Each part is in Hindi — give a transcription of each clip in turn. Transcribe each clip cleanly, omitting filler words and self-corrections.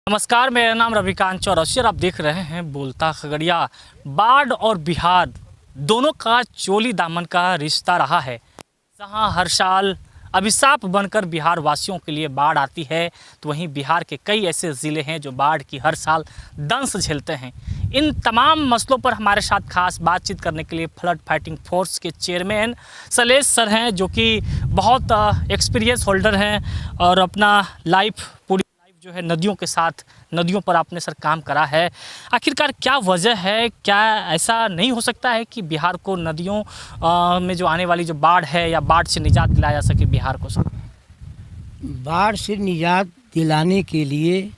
नमस्कार, मेरा नाम रविकांत चौरसिया और आप देख रहे हैं बोलता खगड़िया। बाढ़ और बिहार दोनों का चोली दामन का रिश्ता रहा है, जहां हर साल अभिशाप बनकर बिहार वासियों के लिए बाढ़ आती है, तो वहीं बिहार के कई ऐसे ज़िले हैं जो बाढ़ की हर साल दंश झेलते हैं। इन तमाम मसलों पर हमारे साथ खास बातचीत करने के लिए फ्लड फाइटिंग फोर्स के चेयरमैन शैलेश सर हैं, जो कि बहुत एक्सपीरियंस होल्डर हैं और अपना लाइफ पूरी जो है नदियों के साथ, नदियों पर आपने सर काम करा है। आखिरकार क्या वजह है, क्या ऐसा नहीं हो सकता है कि बिहार को नदियों में जो आने वाली जो बाढ़ है या बाढ़ से निजात दिलाया जा सके बिहार को? सर, बाढ़ से निजात दिलाने के लिए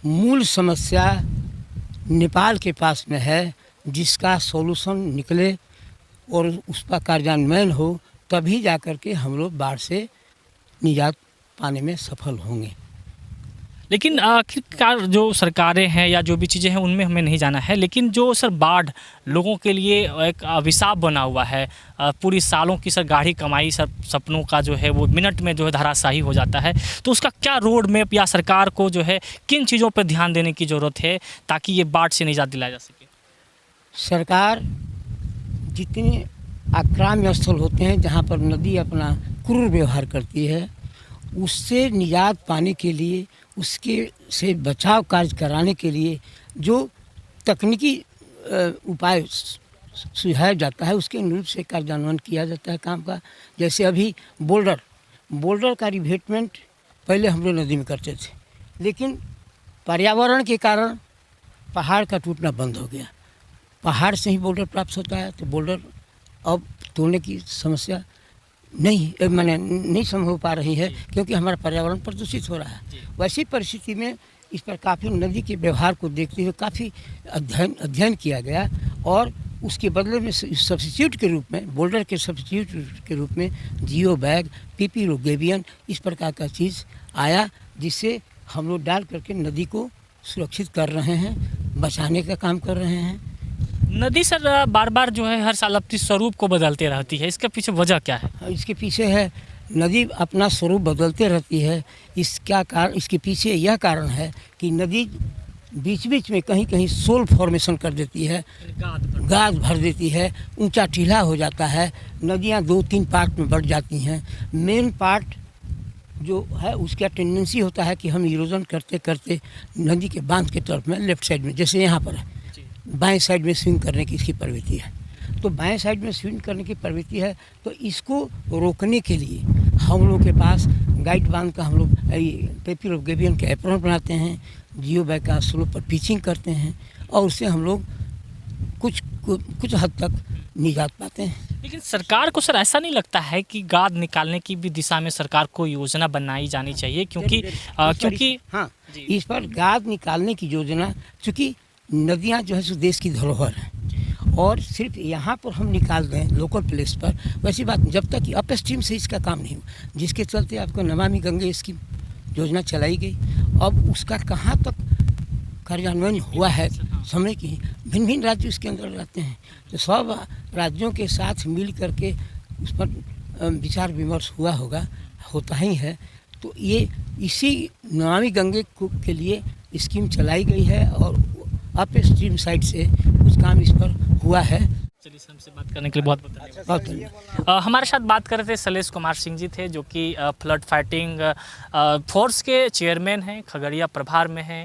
मूल समस्या नेपाल के पास में है, जिसका सॉल्यूशन निकले और उसका कार्यान्वयन हो, तभी जाकर के हम लोग बाढ़ से निजात पाने में सफल होंगे। लेकिन आखिरकार जो सरकारें हैं या जो भी चीज़ें हैं उनमें हमें नहीं जाना है, लेकिन जो सर बाढ़ लोगों के लिए एक अभिशाप बना हुआ है, पूरी सालों की सर गाढ़ी कमाई, सर सपनों का जो है वो मिनट में जो है धराशायी हो जाता है। तो उसका क्या रोड मैप या सरकार को जो है किन चीज़ों पर ध्यान देने की ज़रूरत है ताकि ये बाढ़ से निजात दिलाया जा सके? सरकार जितने आक्राम्य स्थल होते हैं जहाँ पर नदी अपना क्रूर व्यवहार करती है, उससे निजात पाने के लिए, उसके से बचाव कार्य कराने के लिए जो तकनीकी उपाय सुझाया जाता है, उसके अनुरूप से कार्यान्वयन किया जाता है काम का। जैसे अभी बोल्डर का रिवेटमेंट पहले हम लोग नदी में करते थे, लेकिन पर्यावरण के कारण पहाड़ का टूटना बंद हो गया। पहाड़ से ही बोल्डर प्राप्त होता है, तो बोल्डर अब तोड़ने की समस्या नहीं संभव पा रही है, क्योंकि हमारा पर्यावरण प्रदूषित हो रहा है। वैसी परिस्थिति में इस पर काफ़ी नदी के व्यवहार को देखते हुए काफ़ी अध्ययन किया गया और उसके बदले में सब्स्टिट्यूट के रूप में, बोल्डर के सब्स्टिट्यूट के रूप में जियो बैग, पीपी रोगेबियन, इस प्रकार का चीज़ आया, जिससे हम लोग डाल करके नदी को सुरक्षित कर रहे हैं, बचाने का काम कर रहे हैं। नदी सर बार बार जो है हर साल अपनी स्वरूप को बदलते रहती है, इसके पीछे वजह क्या है? इसके पीछे है, नदी अपना स्वरूप बदलते रहती है। इसके पीछे यह कारण है कि नदी बीच बीच में कहीं कहीं सोल फॉर्मेशन कर देती है, गाद भर देती है, ऊंचा टीला हो जाता है, नदियां 2-3 पार्ट में बढ़ जाती हैं। मेन पार्ट जो है उसका टेंडेंसी होता है कि हम इरोजन करते करते नदी के बांध के तरफ में, लेफ्ट साइड में, जैसे यहाँ पर है, बाएं साइड में स्विंग करने की इसकी प्रवृत्ति है। तो बाएं साइड में स्विंग करने की प्रवृत्ति है, तो इसको रोकने के लिए हम लोग के पास गाइड बांध का हम लोग पेपी रोगेबियन के एप्रन बनाते हैं, जियो बैग का स्लोप पर पिचिंग करते हैं और उससे हम लोग कुछ हद तक निजात पाते हैं। लेकिन सरकार को सर ऐसा नहीं लगता है कि गाद निकालने की भी दिशा में सरकार को योजना बनाई जानी चाहिए? क्योंकि हाँ, इस पर गाद निकालने की योजना, चूँकि नदियाँ जो है सो देश की धरोहर है और सिर्फ यहाँ पर हम निकाल दें लोकल प्लेस पर, वैसी बात जब तक कि अप स्ट्रीम से इसका काम नहीं हो, जिसके चलते आपको नमामि गंगे स्कीम योजना चलाई गई। अब उसका कहाँ तक कार्यान्वयन हुआ है समय की, भिन्न भिन्न राज्य उसके अंदर रहते हैं, तो सब राज्यों के साथ मिल करके उस पर विचार विमर्श होता ही है। तो ये इसी नमामि गंगे के लिए स्कीम चलाई गई है और अप स्ट्रीम साइड से कुछ काम इस पर हुआ है। चलिए, हमसे बात करने के लिए बहुत धन्यवाद। हमारे साथ बात कर रहे थे शैलेश कुमार सिंह जी थे, जो कि फ्लड फाइटिंग फोर्स के चेयरमैन हैं, खगड़िया प्रभार में हैं।